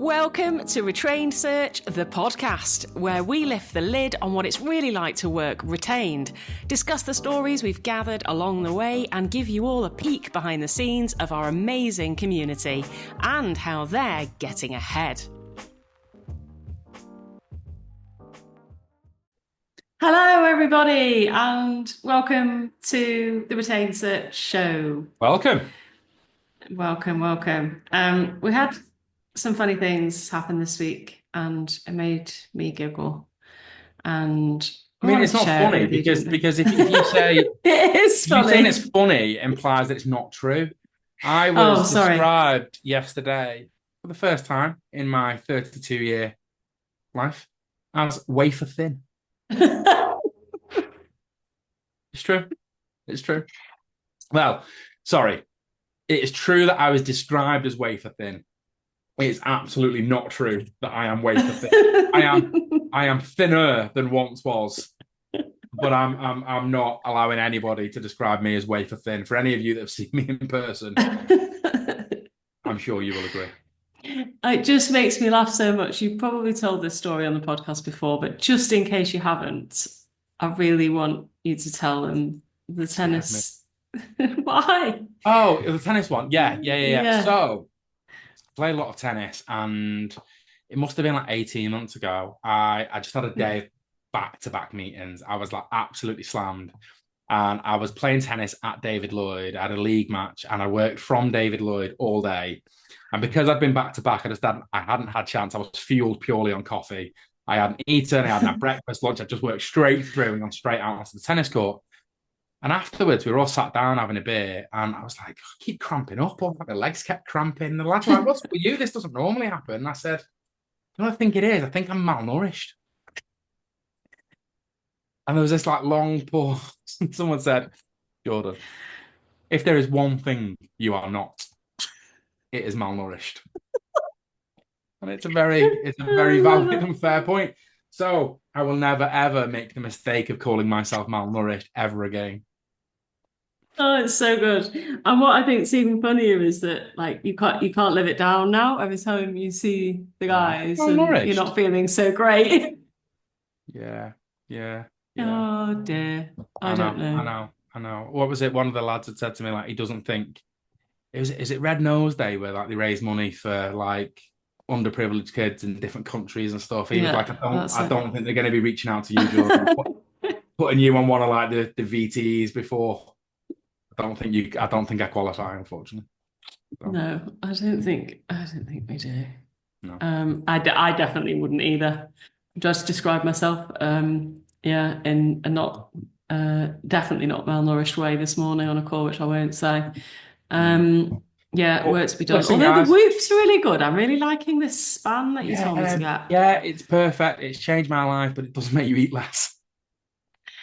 Welcome to Retrained Search, the podcast, where we lift the lid on what it's really like to work retained, discuss the stories we've gathered along the way, and give you all a peek behind the scenes of our amazing community and how they're getting ahead. Hello, everybody, and welcome to the Retained Search show. Welcome. Welcome. We had some funny things happen this week, and it made me giggle. And I mean, it's not funny because if you say it is funny. If you're saying it's funny, it implies that it's not true. I was described yesterday for the first time in my 32-year life as wafer thin. It's true. It's true. Well, sorry. It is true that I was described as wafer thin. It's absolutely not true that I am wafer thin. I am thinner than once was, but I'm not allowing anybody to describe me as wafer thin. For any of you that have seen me in person, I'm sure you will agree. It just makes me laugh so much. You've probably told this story on the podcast before, but just in case you haven't, I really want you to tell them the tennis. Why? Oh, the tennis one. Yeah. So I play a lot of tennis, and it must have been like 18 months ago. I just had a day of back-to-back meetings. I was like absolutely slammed. And I was playing tennis at David Lloyd. I had a league match, and I worked from David Lloyd all day. And because I'd been back-to-back, I hadn't had a chance. I was fueled purely on coffee. I hadn't eaten, I hadn't had breakfast, lunch. I just worked straight through and gone straight out onto the tennis court. And afterwards, we were all sat down having a beer, and I was like, I keep cramping up. All my legs kept cramping. And the lads were like, what's with you? This doesn't normally happen. And I said, you know what I think it is? I think I'm malnourished. And there was this like long pause. And someone said, Jordan, if there is one thing you are not, it is malnourished. And it's a very valid and fair point. So I will never, ever make the mistake of calling myself malnourished ever again. Oh, it's so good. And what I think is even funnier is that like you can't live it down now. Every time you see the guys and you're not feeling so great. Yeah. Oh dear. I don't know. I know. What was it? One of the lads had said to me, like, he doesn't think is it Red Nose Day where like they raise money for like underprivileged kids in different countries and stuff. He was like, I don't think they're going to be reaching out to you, Jordan, putting you on one of like the VTs before. I don't think I qualify, unfortunately. So. No, I don't think we do. No. I definitely wouldn't either. Just describe myself, in a not definitely not malnourished way this morning on a call, which I won't say. Work to be done. Although the Whoop's really good. I'm really liking this span that you told me to get. Yeah, it's perfect. It's changed my life, but it does make you eat less.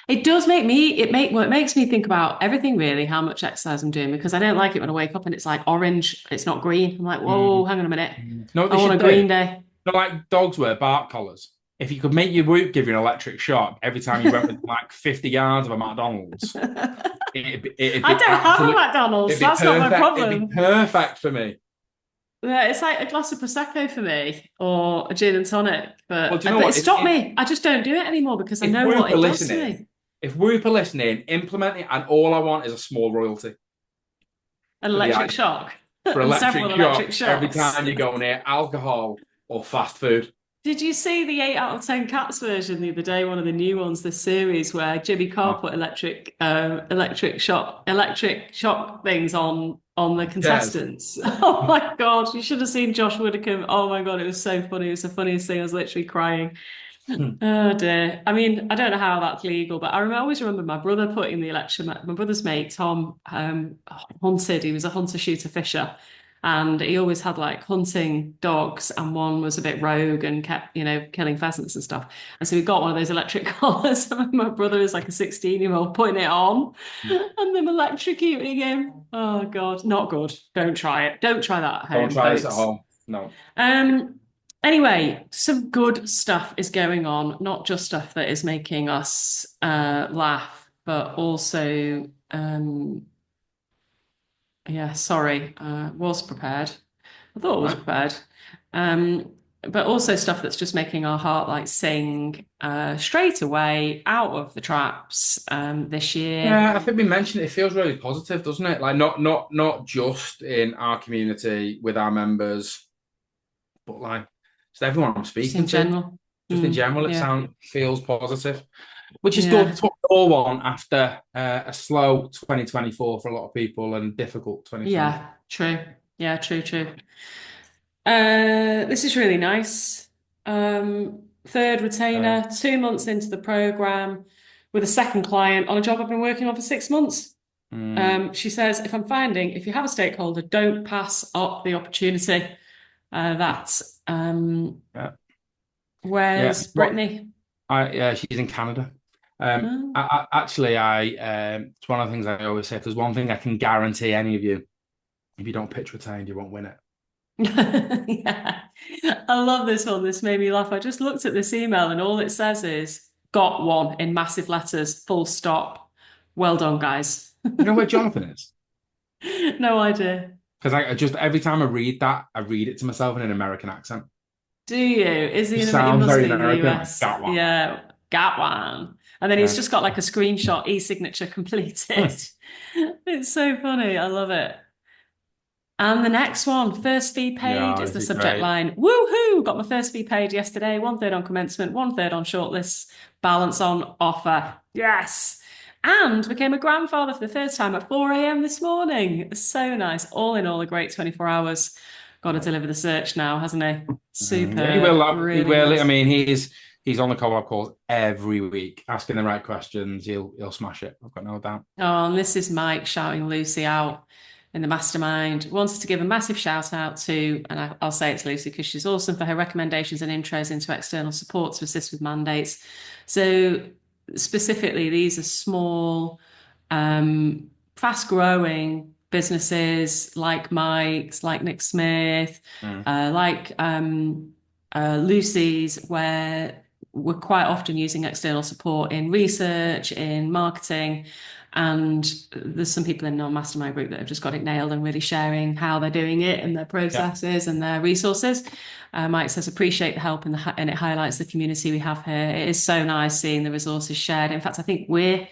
It does make me, it makes me think about everything really, how much exercise I'm doing, because I don't like it when I wake up and it's like orange, it's not green. I'm like, whoa, hang on a minute. No, I want a green day. Not like dogs wear bark collars. If you could make your Whoop give you an electric shock every time you went with like 50 yards of a McDonald's, I don't have a McDonald's. That's not my problem. It'd be perfect for me. Yeah, it's like a glass of Prosecco for me or a gin and tonic. But it stopped me. I just don't do it anymore because I know what it does to me. If Whoop are listening, implement it, and all I want is a small royalty. An electric shock. For electric shock every time you go near alcohol or fast food. Did you see the 8 out of 10 Cats version the other day? One of the new ones this series where Jimmy Carr put electric shock things on the contestants. Yes. Oh my God, you should have seen Josh Widdicombe. Oh my God, it was so funny. It was the funniest thing. I was literally crying. Oh dear. I mean, I don't know how that's legal, but I always remember my brother putting the election. My brother's mate, Tom, hunted. He was a hunter, shooter, fisher. And he always had like hunting dogs, and one was a bit rogue and kept, killing pheasants and stuff. And so we got one of those electric collars. My brother is like a 16-year-old putting it on and them electrocuting him. Oh God, not good. Don't try it. Don't try that at home. Don't try this at home. No. Anyway, some good stuff is going on, not just stuff that is making us laugh, but also was prepared. I thought I was prepared. But also stuff that's just making our heart like sing straight away out of the traps this year. Yeah, I think we mentioned it. It feels really positive, doesn't it? Like not just in our community with our members, but like just everyone I'm Just speaking in to. general. Just in general, it Yeah, feels positive, which is good. yeah, It's what we all want after a slow 2024 for a lot of people and difficult 2024. yeah, true. Yeah, true, true. This is really nice. Third retainer, 2 months into the program with a second client on a job I've been working on for 6 months. She says, if you have a stakeholder, don't pass up the opportunity. That's Yeah, yeah. where's What Brittany? she's in Canada. Oh. It's one of the things I always say. If there's one thing I can guarantee any of you, if you don't pitch retained, you won't win it. Yeah, I love this one. This made me laugh. I just looked at this email and all it says is got one in massive letters, full stop. Well done, guys. You know where Jonathan is? No idea. Because I just every time I read that, I read it to myself in an American accent. Do you? Is he It he sounds must very be in the American. Like, US. got one. Yeah, got one. And then he's Yeah. just got like a screenshot, e-signature completed. It's so funny. I love it. And the next one, first fee paid Yeah, is this the is subject great. line. Woohoo! Got my first fee paid yesterday. 1/3 on commencement, 1/3 on shortlist, balance on offer. Yes. And became a grandfather for the first time at 4 a.m. this morning. So nice. All in all, a great 24 hours. Got to deliver the search now, hasn't he? Yeah, he will. Superb. He Really will. I nice. mean, he's on the co-op calls every week, asking the right questions. He'll smash it. I've got no doubt. Oh, and this is Mike shouting Lucy out in the mastermind. Wanted to give a massive shout out to, and I'll say it's Lucy because she's awesome for her recommendations and intros into external support to assist with mandates. So specifically, these are small, fast growing businesses like Mike's, like Nick Smith, Mm. Lucy's, where we're quite often using external support in research, in marketing. And there's some people in our mastermind group that have just got it nailed and really sharing how they're doing it and their Yeah, processes and their resources. Mike says, appreciate the help and it highlights the community we have here. It is so nice seeing the resources shared. In fact, I think we're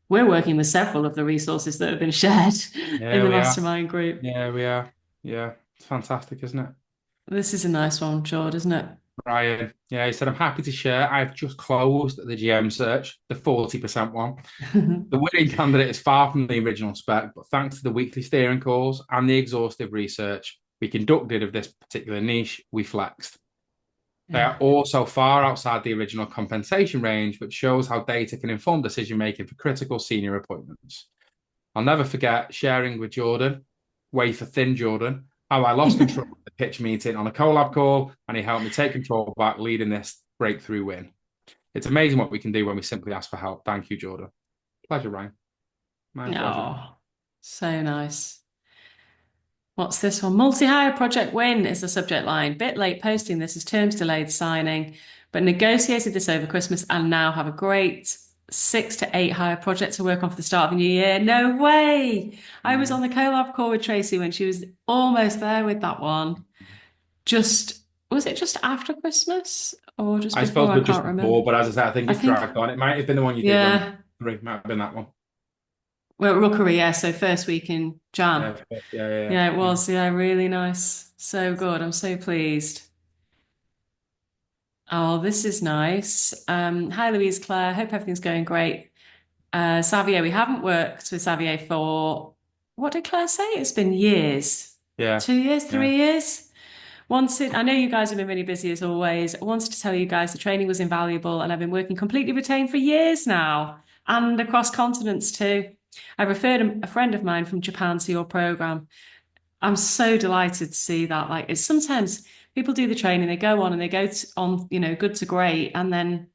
working with several of the resources that have been shared in yeah, the we are. mastermind group. Yeah, we are. Yeah, it's fantastic, isn't it? This is a nice one, George, isn't it? Ryan, yeah, he said, I'm happy to share. I've just closed the GM search, the 40% one. The winning candidate is far from the original spec, but thanks to the weekly steering calls and the exhaustive research we conducted of this particular niche, we flexed. They are Yeah. also far outside the original compensation range, which shows how data can inform decision making for critical senior appointments. I'll never forget sharing with Jordan, wafer thin Jordan, how I lost control of the pitch meeting on a collab call, and he helped me take control back, leading this breakthrough win. It's amazing what we can do when we simply ask for help. Thank you, Jordan. Pleasure, Ryan. My pleasure. Oh, so nice. What's this one? Multi-hire project win is the subject line. Bit late posting this as terms delayed signing, but negotiated this over Christmas and now have a great 6 to 8 hire project to work on for the start of the new year. No way. I was Yeah. on the collab call with Tracy when she was almost there with that one. Was it just after Christmas or just I before? suppose I we're just can't remember. before, but as I said, I think I it's think, dragged on. It might have been the one you did when yeah. it might have been that one. Well, Rookery, yeah. So first week in Jan. Yeah, yeah, Yeah, it yeah. was. Yeah, really nice. So good. I'm so pleased. Oh, this is nice. Hi, Louise Claire. Hope everything's going great. Xavier, we haven't worked with Xavier for, what did Claire say? It's been years. Yeah, 2 years, yeah. 3 years? I know you guys have been really busy as always. I wanted to tell you guys the training was invaluable and I've been working completely retained for years now and across continents too. I referred a friend of mine from Japan to your program. I'm so delighted to see that. Like, it's sometimes people do the training, they go on and they go on, good to great, and then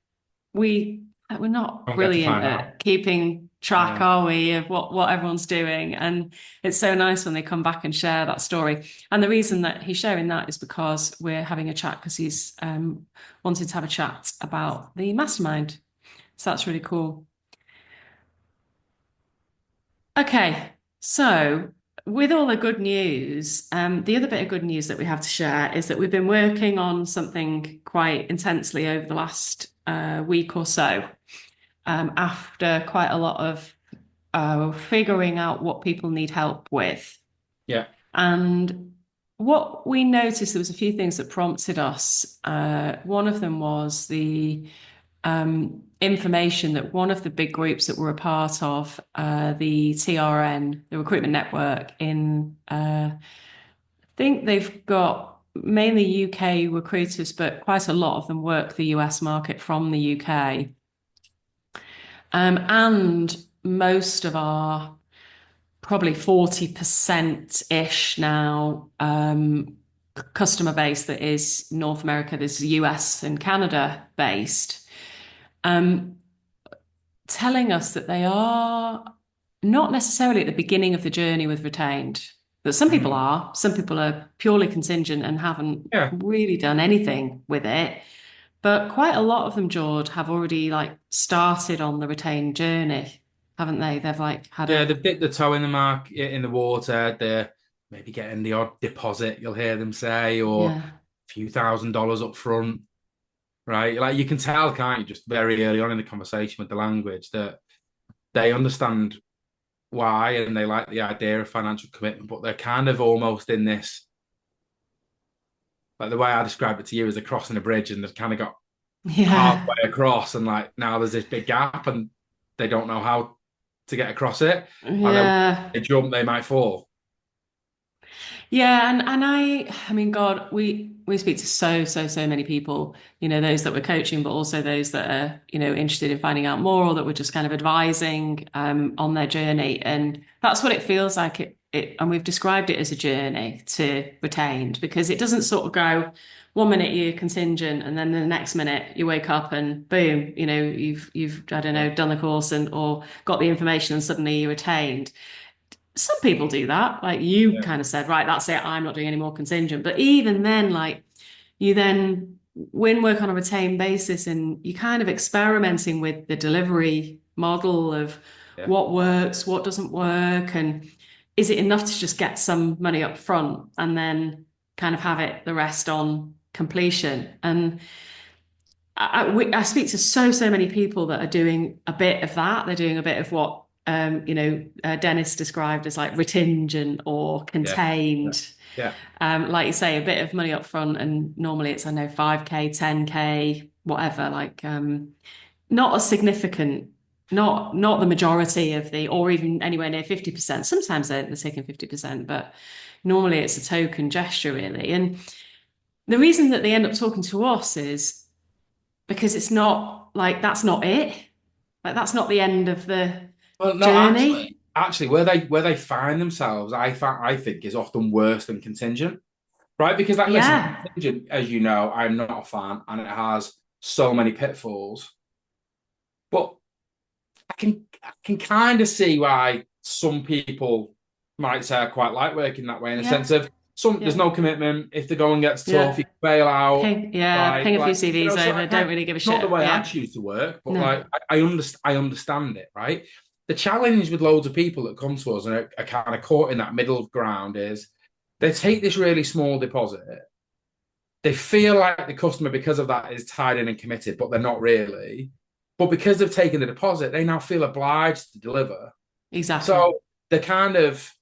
we're not Don't get to brilliant find out. at keeping track, Yeah. are we, of what everyone's doing? And it's so nice when they come back and share that story. And the reason that he's sharing that is because we're having a chat because he's wanted to have a chat about the mastermind. So that's really cool. Okay, so with all the good news, the other bit of good news that we have to share is that we've been working on something quite intensely over the last week or so, after quite a lot of figuring out what people need help with. Yeah. And what we noticed, there was a few things that prompted us. One of them was the information that one of the big groups that we're a part of, the TRN, the Recruitment Network I think they've got mainly UK recruiters, but quite a lot of them work the US market from the UK. And most of our probably 40%-ish now customer base that is North America, there's US and Canada based, telling us that they are not necessarily at the beginning of the journey with retained. That some people are, some people are purely contingent and haven't really done anything with it. But quite a lot of them, George, have already like started on the retained journey, haven't they? They've like had they've dipped the toe in the in the water. They're maybe getting the odd deposit, you'll hear them say, or a few $1,000s up front, right? Like you can tell, can't you, just very early on in the conversation with the language that they understand why and they like the idea of financial commitment, but they're kind of almost in this, like the way I describe it to you is they're crossing a bridge and they've kind of got halfway across and like now there's this big gap and they don't know how to get across it. And then they jump, they might fall. Yeah, and I mean, God, we speak to so many people, you know, those that we're coaching, but also those that are, you know, interested in finding out more or that we're just kind of advising on their journey. And that's what it feels like and we've described it as a journey to retained because it doesn't sort of go 1 minute you're contingent and then the next minute you wake up and boom, you know, you've I don't know, done the course and or got the information and suddenly you're retained. Some people do that. Like you kind of said, right, that's it. I'm not doing any more contingent. But even then, like you then win work on a retained basis and you're kind of experimenting with the delivery model of what works, what doesn't work, and is it enough to just get some money up front and then kind of have it the rest on completion. And I speak to so many people that are doing a bit of that. They're doing a bit of what Dennis described as like retingent or contained. Like you say, a bit of money up front, and normally it's I know 5K, 10K, whatever. Like not a significant, not the majority of the, or even anywhere near 50%. Sometimes they're taking 50%, but normally it's a token gesture really. And the reason that they end up talking to us is because it's not like that's not it. Like that's not the end of the journey. Actually, where they find themselves, I think is often worse than contingent, right? Because like listen, contingent, as you know, I'm not a fan, and it has so many pitfalls. But I can kind of see why some people might say I quite like working that way in the sense of there's no commitment. If the going gets tough, you can bail out. Ping a few CVs over. Don't really give a shit. Not the way I choose to work, but like I understand it, right? The challenge with loads of people that come to us and are kind of caught in that middle ground is they take this really small deposit. They feel like the customer, because of that, is tied in and committed, but they're not really. But because they've taken the deposit, they now feel obliged to deliver. Exactly. So the kind of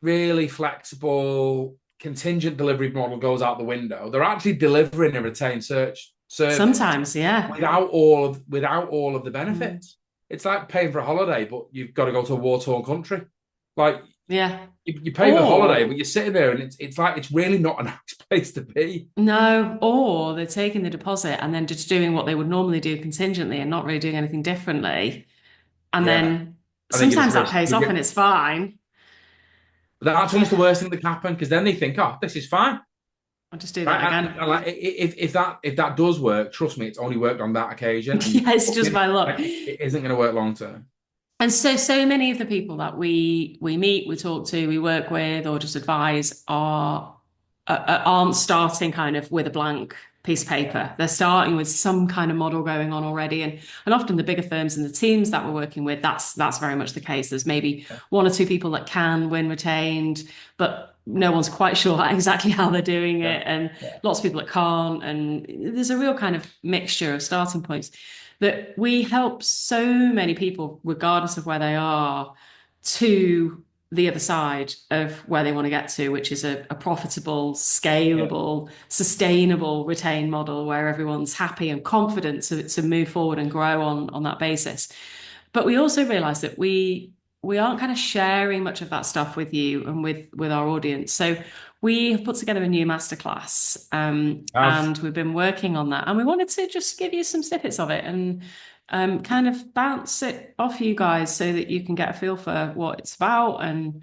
really flexible contingent delivery model goes out the window. They're actually delivering a retained search service sometimes, without all of the benefits. It's like paying for a holiday, but you've got to go to a war-torn country. Like, you pay for the holiday, but you're sitting there, and it's like it's really not a nice place to be. No, or they're taking the deposit and then just doing what they would normally do contingently and not really doing anything differently. And then sometimes that pays off and it's fine. That's almost the worst thing that can happen because then they think, "Oh, this is fine. I'll just do that again." And like, if that does work, trust me, it's only worked on that occasion. It's just by luck. It isn't going to work long term. And so many of the people that we meet, we talk to, we work with, or just advise aren't starting kind of with a blank piece of paper. They're starting with some kind of model going on already. And often the bigger firms and the teams that we're working with, that's very much the case. There's maybe one or two people that can win retained, but no one's quite sure exactly how they're doing it. And lots of people that can't. And there's a real kind of mixture of starting points that we help so many people, regardless of where they are, to the other side of where they want to get to, which is a profitable, scalable, sustainable retained model where everyone's happy and confident to move forward and grow on that basis. But we also realize that we aren't kind of sharing much of that stuff with you and with our audience. So we have put together a new masterclass, and we've been working on that. And we wanted to just give you some snippets of it and kind of bounce it off you guys so that you can get a feel for what it's about, and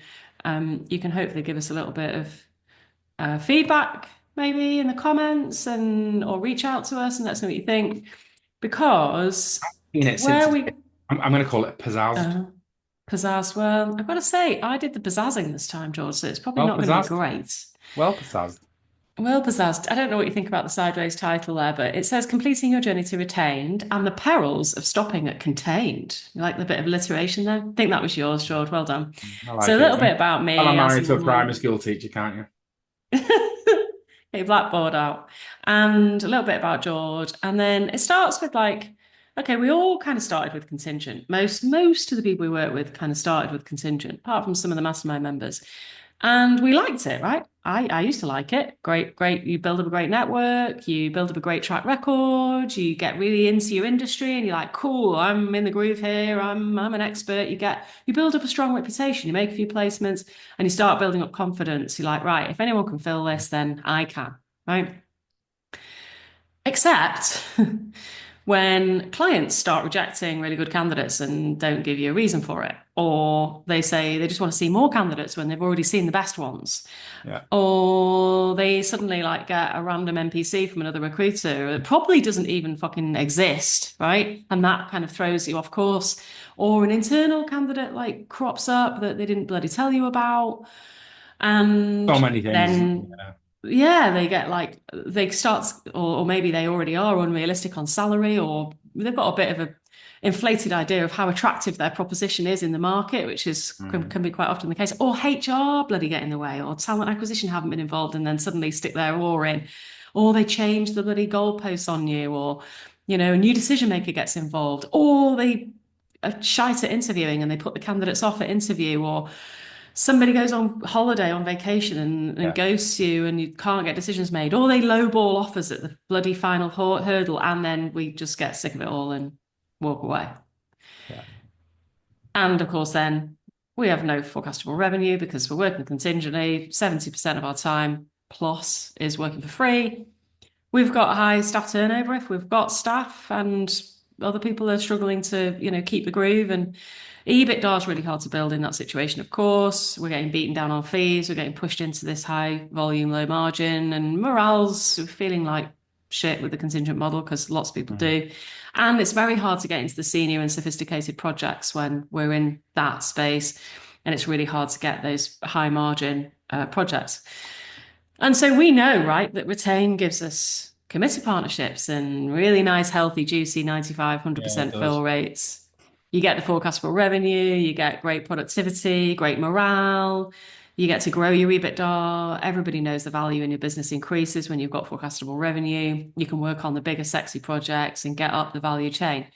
you can hopefully give us a little bit of feedback maybe in the comments or reach out to us and let us know what you think. Because I'm going to call it pizzazz. Pizzazz. Well, I've got to say, I did the pizzazzing this time, George, so it's probably not going to be great. Well pizzazzed. Well pizzazed. I don't know what you think about the sideways title there, but it says completing your journey to retained and the perils of stopping at contained. You like the bit of alliteration there? I think that was yours, George. Well done. So a little bit about me. Well, I'm married to a primary school teacher, can't you? Get your blackboard out. And a little bit about George. And then it starts with okay, we all kind of started with contingent. Most of the people we work with kind of started with contingent, apart from some of the mastermind members. And we liked it, right? I used to like it. Great. You build up a great network, you build up a great track record, you get really into your industry and you're like, cool, I'm in the groove here, I'm an expert. You build up a strong reputation, you make a few placements and you start building up confidence. You're like, right, if anyone can fill this, then I can, right? Except when clients start rejecting really good candidates and don't give you a reason for it, or they say they just want to see more candidates when they've already seen the best ones, or they suddenly get a random NPC from another recruiter that probably doesn't even fucking exist, right? And that kind of throws you off course, or an internal candidate crops up that they didn't bloody tell you about, and so many things. Then they get they start, or maybe they already are unrealistic on salary, or they've got a bit of a inflated idea of how attractive their proposition is in the market, which can be quite often the case, or HR bloody get in the way, or talent acquisition haven't been involved and then suddenly stick their oar in, or they change the bloody goalposts on you, or a new decision maker gets involved, or they are shite at interviewing and they put the candidates off at interview, or somebody goes on holiday, on vacation and ghosts you and you can't get decisions made, or they lowball offers at the bloody final hurdle, and then we just get sick of it all and walk away. And of course then we have no forecastable revenue because we're working contingently. 70% of our time plus is working for free. We've got high staff turnover if we've got staff, and other people are struggling to keep the groove, and EBITDA is really hard to build in that situation. Of course, we're getting beaten down on fees, we're getting pushed into this high volume, low margin, and morale's feeling like shit with the contingent model because lots of people do. And it's very hard to get into the senior and sophisticated projects when we're in that space, and it's really hard to get those high margin projects. And so we know, right, that Retain gives us committed partnerships and really nice, healthy, juicy 95, 100% fill rates. You get the forecastable revenue, you get great productivity, great morale, you get to grow your EBITDA. Everybody knows the value in your business increases when you've got forecastable revenue. You can work on the bigger, sexy projects and get up the value chain.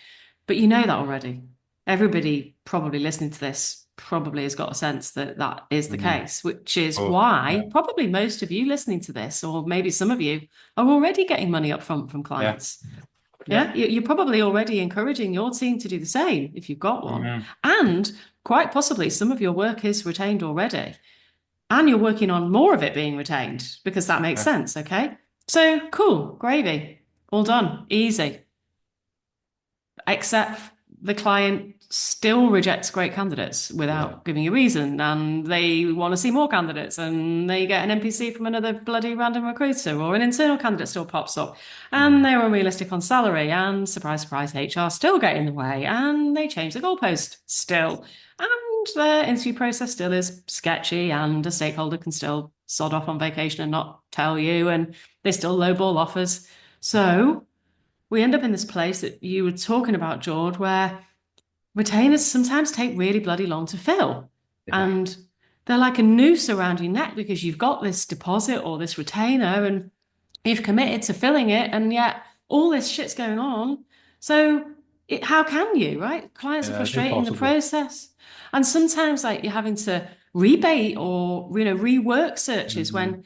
But you know that already. Everybody probably listening to this probably has got a sense that that is the case, which is why probably most of you listening to this, or maybe some of you, are already getting money up front from clients. You're probably already encouraging your team to do the same if you've got one. And quite possibly some of your work is retained already. And you're working on more of it being retained because that makes sense, okay? So cool, gravy, all done, easy. Except the client still rejects great candidates without giving a reason, and they want to see more candidates, and they get an NPC from another bloody random recruiter, or an internal candidate still pops up, and they're unrealistic on salary, and surprise, surprise, HR still get in the way, and they change the goalpost still, and their interview process still is sketchy, and a stakeholder can still sod off on vacation and not tell you, and they still lowball offers. So we end up in this place that you were talking about, George, where retainers sometimes take really bloody long to fill. Yeah. And they're like a noose around your neck because you've got this deposit or this retainer and you've committed to filling it, and yet all this shit's going on. So how can you, right? Clients are Yeah, it's frustrating the impossible. process. And sometimes like you're having to rebate or rework searches Mhm. when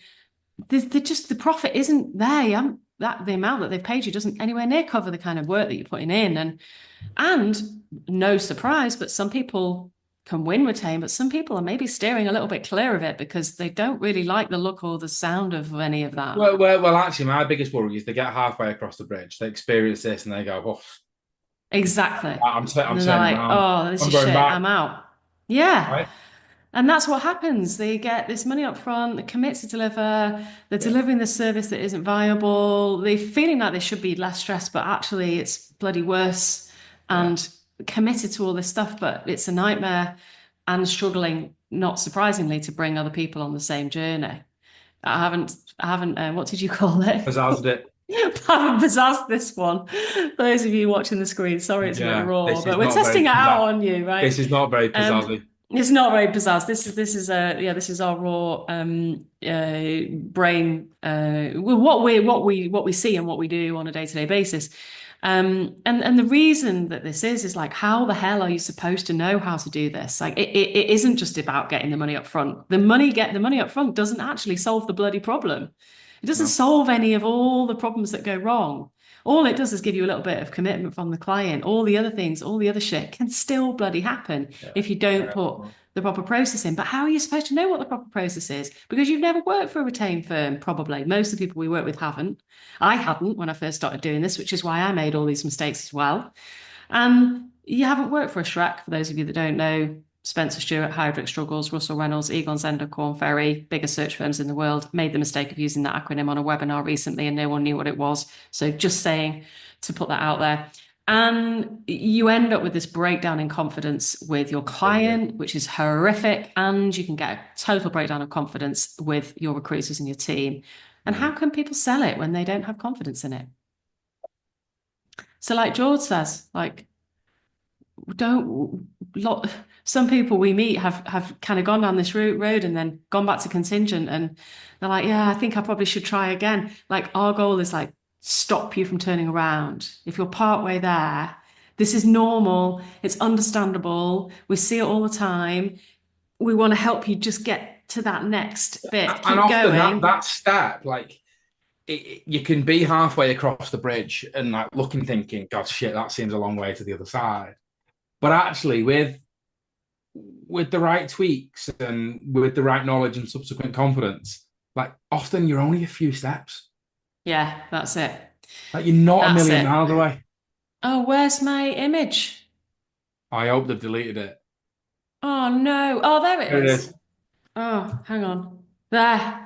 they're just the profit isn't there. You haven't, that the amount that they've paid you doesn't anywhere near cover the kind of work that you're putting in. And no surprise, but some people can win retain, but some people are maybe steering a little bit clear of it because they don't really like the look or the sound of any of that. Well, actually, my biggest worry is they get halfway across the bridge, they experience this, and they go, "Oh, Exactly. I'm And they're turning like, around. oh, this I'm is going shit. back." I'm out. Yeah. Right? And that's what happens. They get this money up front, they commit to deliver, they're Yeah, delivering the service that isn't viable. They're feeling like they should be less stressed, but actually it's bloody worse yeah. and committed to all this stuff, but it's a nightmare and struggling, not surprisingly, to bring other people on the same journey. What did you call it? Pizzazzed it. I haven't pizzazzed this one. For those of you watching the screen, sorry it's a bit Yeah, raw, this but is we're not very testing it out pizzazz. on you, right? This is not very pizzazzy. It's not very pizzazz. This is our raw brain well, what we see and what we do on a day-to-day basis. And the reason that this is like how the hell are you supposed to know how to do this? Like it isn't just about getting the money up front. Get the money up front doesn't actually solve the bloody problem. It doesn't No. solve any of all the problems that go wrong. All it does is give you a little bit of commitment from the client. All the other things, all the other shit can still bloody happen Yeah. if you don't Yeah. put the proper process in. But how are you supposed to know what the proper process is? Because you've never worked for a retained firm, probably. Most of the people we work with haven't. I hadn't when I first started doing this, which is why I made all these mistakes as well. And you haven't worked for a Shrek, for those of you that don't know. Spencer Stewart, Heidrick Struggles, Russell Reynolds, Egon Zehnder, Korn Ferry, biggest search firms in the world, made the mistake of using that acronym on a webinar recently and no one knew what it was. So just saying to put that out there. And you end up with this breakdown in confidence with your client, which is horrific. And you can get a total breakdown of confidence with your recruiters and your team. And how can people sell it when they don't have confidence in it? So, like George says, like, don't lot some people we meet have kind of gone down this road and then gone back to contingent and they're like, yeah, I think I probably should try again. Like our goal is like stop you from turning around. If you're partway there, this is normal, it's understandable, we see it all the time. We want to help you just get to that next bit. And Keep often going. that step, like you can be halfway across the bridge and like looking, thinking, "God, shit, that seems a long way to the other side." But actually, with the right tweaks and with the right knowledge and subsequent confidence, like often you're only a few steps. Yeah, that's it. Like you're not a That's million it. miles away. Oh, where's my image? I hope they've deleted it. Oh no. Oh, there it There it is. is. Oh, hang on. There.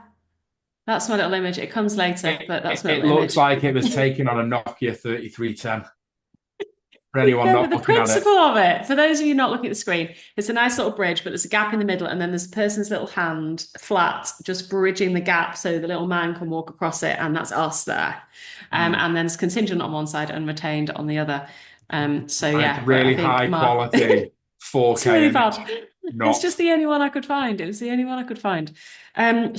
That's my little image. It comes later, It, but that's it, my it little looks image. like it was taken on a Nokia 3310 for anyone No, but not the looking at it. principle of it, for those of you not looking at the screen, it's a nice little bridge, but there's a gap in the middle, and then there's a person's little hand flat, just bridging the gap so the little man can walk across it, and that's us there. Mm. And then there's contingent on one side and retained on the other. So And it's yeah, but I really think high Mark, quality it's 4K really image, bad. It's not. just the only one I could find. It was the only one I could find.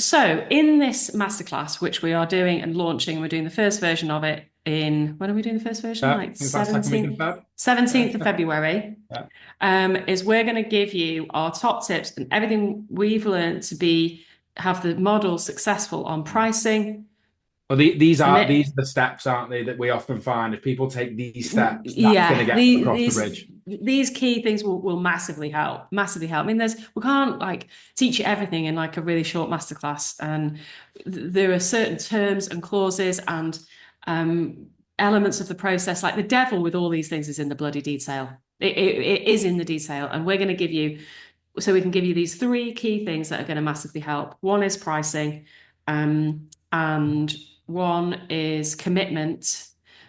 So in this masterclass, which we are doing and launching, we're doing the first version of it in, when are we doing the first version? Like Is that second week in Feb? 17th of Yeah. February. Yeah. Is we're going to give you our top tips and everything we've learned to have the model successful on pricing. Well, these are Commit, the steps, aren't they, that we often find if people take these steps, that's going to yeah, get them across the bridge. these key things will massively help, massively help. I mean, we can't like teach you everything in like a really short masterclass, and there are certain terms and clauses and elements of the process. Like the devil with all these things is in the bloody detail. It is in the detail, and we're going to give you, so we can give you these three key things that are going to massively help. One is pricing, and one is commitment.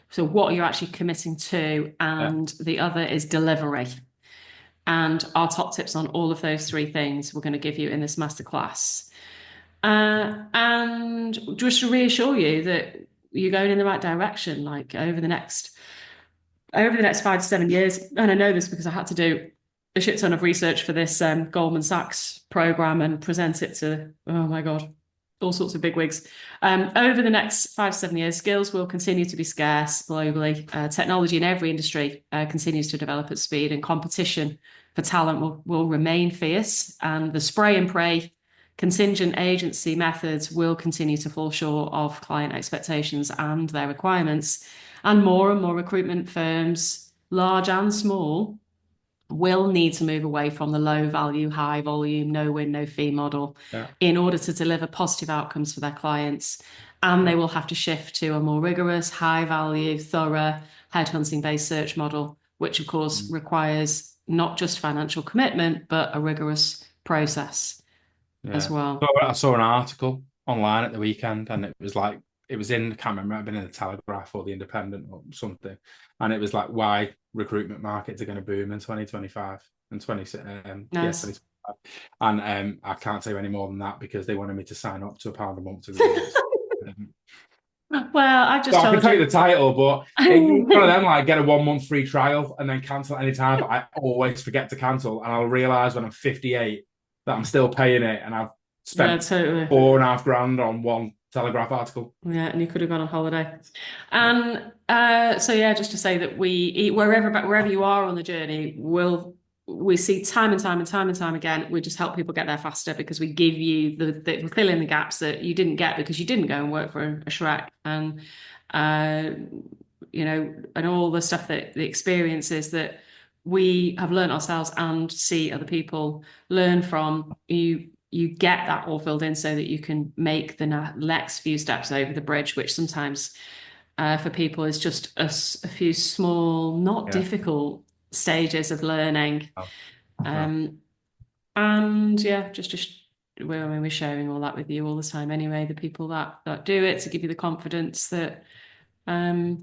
So what you're actually committing to, and the other is delivery. And our top tips on all of those three things we're going to give you in this masterclass. And just to reassure you that you're going in the right direction. Like over the next 5 to 7 years, and I know this because I had to do a shit ton of research for this Goldman Sachs program and present it to, oh my God, all sorts of bigwigs. Over the next 5 to 7 years, skills will continue to be scarce globally. Technology in every industry continues to develop at speed, and competition for talent will remain fierce. And the spray and pray contingent agency methods will continue to fall short of client expectations and their requirements. And more recruitment firms, large and small, will need to move away from the low value, high volume, no win, no fee model in order to deliver positive outcomes for their clients. And they will have to shift to a more rigorous, high value, thorough headhunting based search model, which of course requires not just financial commitment, but a rigorous process as well. So I saw an article online at the weekend, and it was like, it was in, I can't remember, it had been in the Telegraph or the Independent or something, and it was like why recruitment markets are going to boom in 2025 and 2025. And I can't say any more than that because they wanted me to sign up to £1 a month to read it. Well, I just I can tell you the title, but it's one of them, like, get a 1 month free trial and then cancel at any time. But I always forget to cancel, and I'll realise when I'm 58 that I'm still paying it, and I've spent £4.5 grand on one Telegraph article. Yeah, and you could have gone on holiday. And so yeah, just to say that we wherever you are on the journey, we see time and time again, we just help people get there faster because we give you we fill in the gaps that you didn't get because you didn't go and work for a Shrek, and and all the stuff that the experiences that we have learned ourselves and see other people learn from. You get that all filled in so that you can make the next few steps over the bridge, which sometimes for people is just a few small, not difficult stages of learning. And yeah, we're sharing all that with you all the time anyway, the people that do it, to give you the confidence that it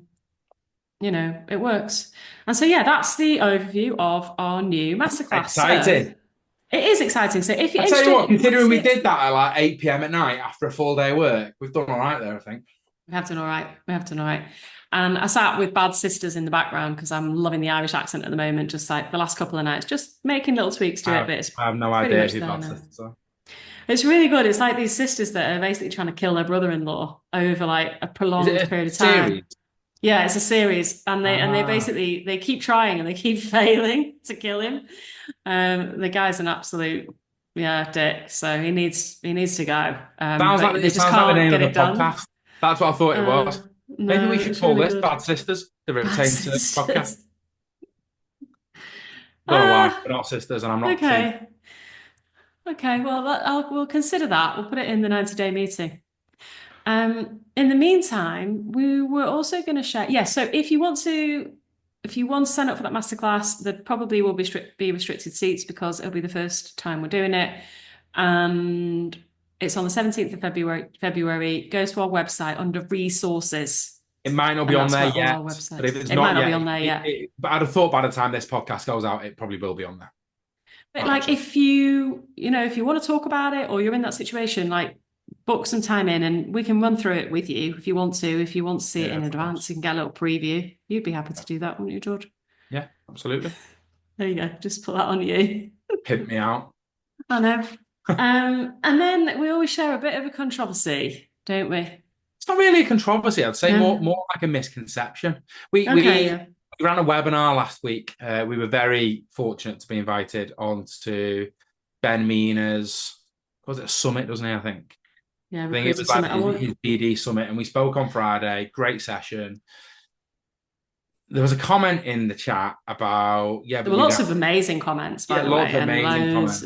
works. And so yeah, that's the overview of our new masterclass. Exciting. It is exciting. So if you're interested, I tell you what, considering we did that at like 8 p.m. at night after a full day work, we've done all right there, I think. We have done all right. And I sat with Bad Sisters in the background because I'm loving the Irish accent at the moment, just like the last couple of nights, just making little tweaks to it. But I have no idea who Bad Sisters are. It's really good. It's like these sisters that are basically trying to kill their brother-in-law over like a prolonged period of time. Series? Yeah, it's a series, and they basically they keep trying and they keep failing to kill him. The guy's an absolute dick, so he needs to go. Sounds like they just can't get it done. Podcast. That's what I thought it was. Maybe we should call this Bad Sisters, the Retained Search podcast. I don't know why we're not sisters, and I'm not. Okay, well, we'll consider that. We'll put it in the 90-day meeting. In the meantime, we were also going to share. Yeah, so if you want to sign up for that masterclass, there probably will be restricted seats because it'll be the first time we're doing it, and it's on the 17th of February. Goes to our website under resources. It might not be on there yet, but if it's not be on there yet. But I'd have thought by the time this podcast goes out, it probably will be on there. But like, if you want to talk about it, or you're in that situation, like, book some time in and we can run through it with you if you want to. If you want to see it in advance, you can get a little preview. You'd be happy to do that, wouldn't you, George? Yeah, absolutely. There you go. Just put that on you. Pimp me out. I know. And then we always share a bit of a controversy, don't we? It's not really a controversy. I'd say more like a misconception. We ran a webinar last week. We were very fortunate to be invited on to Ben Meena's, was it a summit, doesn't he, I think? Yeah, I think it was like his BD summit, and we spoke on Friday. Great session. There was a comment in the chat about there were lots of amazing comments, by the way. Lots of amazing comments.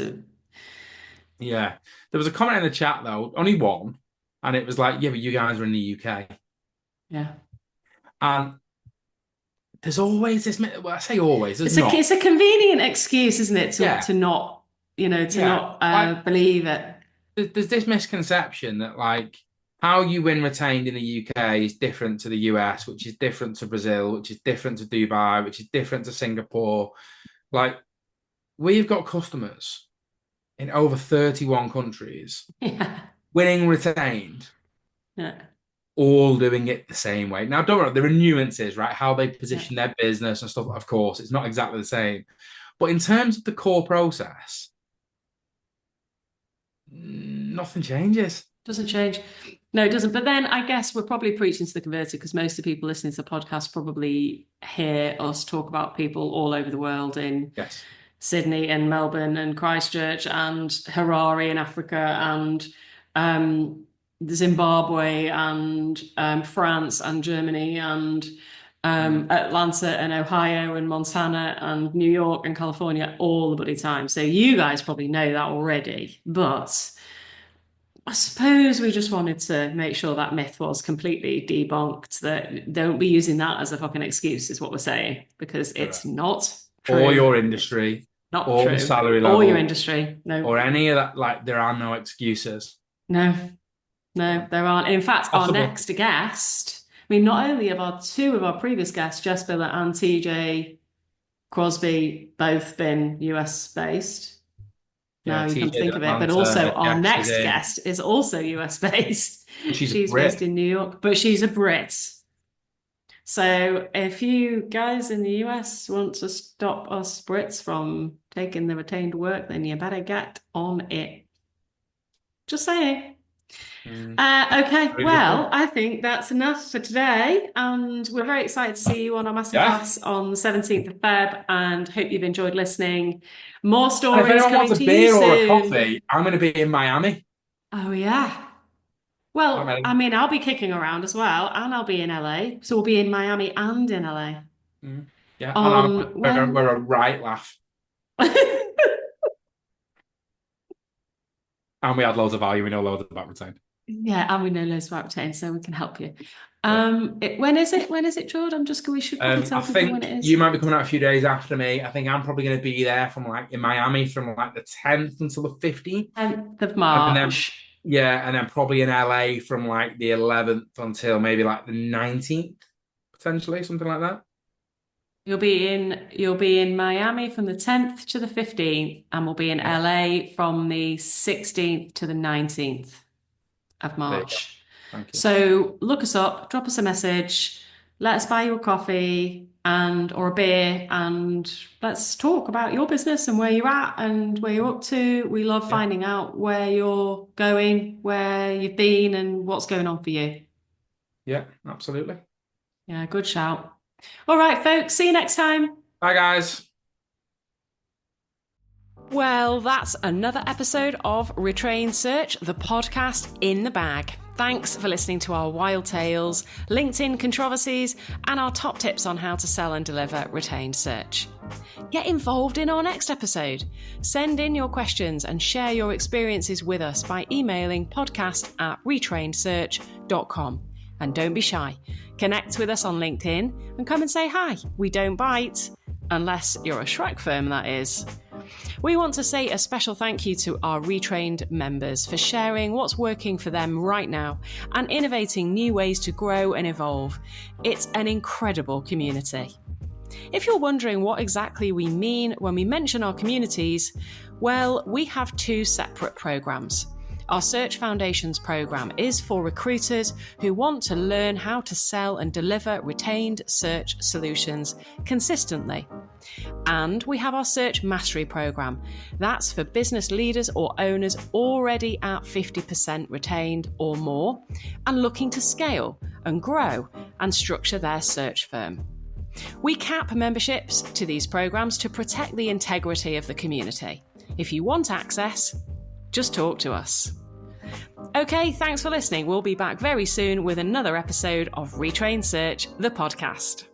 Yeah, there was a comment in the chat though, only one, and it was like, "Yeah, but you guys are in the UK." Yeah, and there's always this. Well, I say always. It's a convenient excuse, isn't it, to not not believe it. There's this misconception that like how you win retained in the UK is different to the US, which is different to Brazil, which is different to Dubai, which is different to Singapore. Like, we've got customers in over 31 countries winning retained. Yeah. all doing it the same way. Now, don't worry, there are nuances, right? How they position their business and stuff, of course, it's not exactly the same. But in terms of the core process, nothing changes. Doesn't change. No, it doesn't. But then I guess we're probably preaching to the converted, because most of the people listening to the podcast probably hear us talk about people all over the world in Sydney and Melbourne and Christchurch and Harare in Africa and Zimbabwe and France and Germany and Atlanta and Ohio and Montana and New York and California all the bloody time. So you guys probably know that already, but I suppose we just wanted to make sure that myth was completely debunked, that don't be using that as a fucking excuse, is what we're saying, because it's not true. Or your industry. Not or true. The salary level. Or your industry. No. Or any of that. Like, there are no excuses. No, there aren't. In fact, our next guest, I mean, not only have two of our previous guests, Jess Biller and TJ Crosby, both been US based. Now you can think of it, but also our next guest is also US based. She's based in New York, but she's a Brit. So if you guys in the US want to stop us Brits from taking the retained work, then you better get on it. Just saying. Okay, well, I think that's enough for today, and we're very excited to see you on our Masterclass on the 17th of Feb, and hope you've enjoyed listening. More stories coming to you soon. If anyone wants a beer or a coffee, I'm going to be in Miami. Oh, yeah. Well, I mean, I'll be kicking around as well, and I'll be in LA, so we'll be in Miami and in LA. Yeah, we're a right laugh. And we had loads of value. We know loads about Retained. Yeah, and we know loads about Retained, so we can help you. When is it, Jordan? We should probably tell people when it is. You might be coming out a few days after me. I think I'm probably going to be there in Miami from the 10th until the 15th. 10th of March. And then probably in LA from the 11th until maybe the 19th, potentially, something like that. You'll be in Miami from the 10th to the 15th, and we'll be in LA from the 16th to the 19th of March. Thank you. So look us up, drop us a message, let us buy you a coffee or a beer, and let's talk about your business and where you're at and where you're up to. We love finding out where you're going, where you've been, and what's going on for you. Yeah, absolutely. Yeah, good shout. All right, folks, see you next time. Bye, guys. Well, that's another episode of Retrain Search, the podcast in the bag. Thanks for listening to our wild tales, LinkedIn controversies, and our top tips on how to sell and deliver retained search. Get involved in our next episode. Send in your questions and share your experiences with us by emailing podcast@retrainedsearch.com. And don't be shy. Connect with us on LinkedIn and come and say hi. We don't bite. Unless you're a Shrek firm, that is. We want to say a special thank you to our retrained members for sharing what's working for them right now and innovating new ways to grow and evolve. It's an incredible community. If you're wondering what exactly we mean when we mention our communities, well, we have two separate programs. Our Search Foundations program is for recruiters who want to learn how to sell and deliver retained search solutions consistently. And we have our Search Mastery program. That's for business leaders or owners already at 50% retained or more and looking to scale and grow and structure their search firm. We cap memberships to these programs to protect the integrity of the community. If you want access, just talk to us. Okay, thanks for listening. We'll be back very soon with another episode of Retrain Search, the podcast.